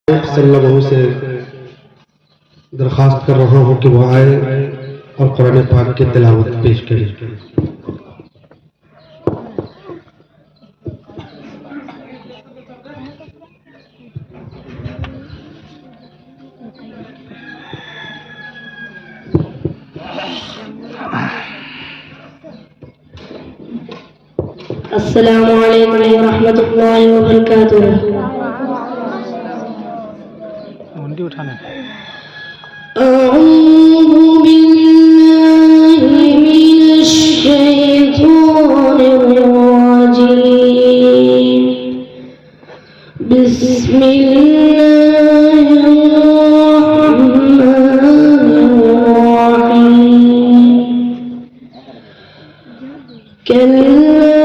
सल्लल्लाहु से दरख्वास्त कर रहा हूँ कि वो आए और कुरान पाक की तिलावत पेश करें। अस्सलामु अलैकुम व रहमतुल्लाहि व बरकातुहू। अऊज़ु बिल्लाहि मिनश शैतानिर रजीम। बिस्मिल्लाहिर रहमानिर रहीम। कल्ला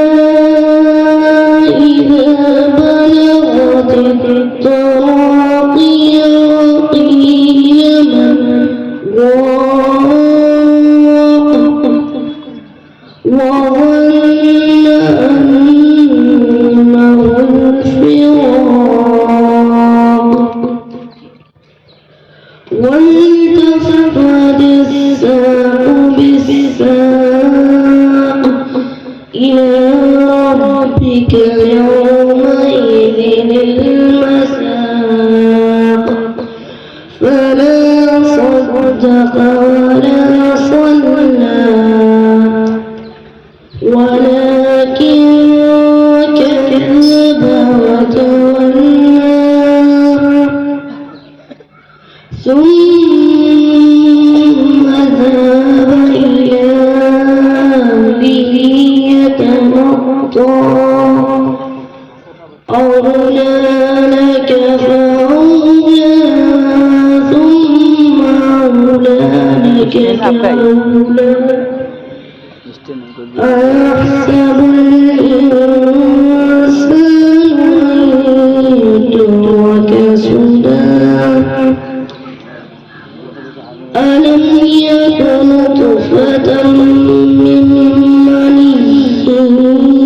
इज़ा बलगतित तराक़िया क़ियामन وظن أنه الفراق والتفت الساق بالساق إلى ربك يومئذ المساق فلا صدق ولا صلى ولكن كذب وتولى ثم ذهب إلى أهله يتمطى أولى لك فأولى ثم أولى لك فأولى أيحسب الإنسان أن يترك سدى ألم يك نطفة من مني يمنى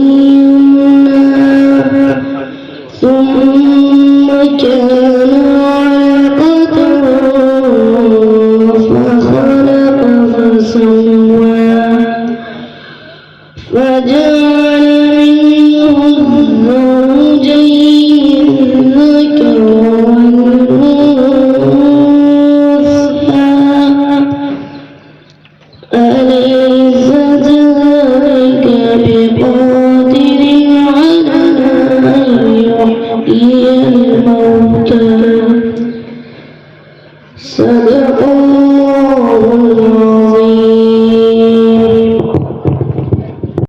ثم كان علقة فخلق فسوى فجعل منه الزوجين الذكر والأنثى أليس ذلك بقادر على أن يحيي الموتى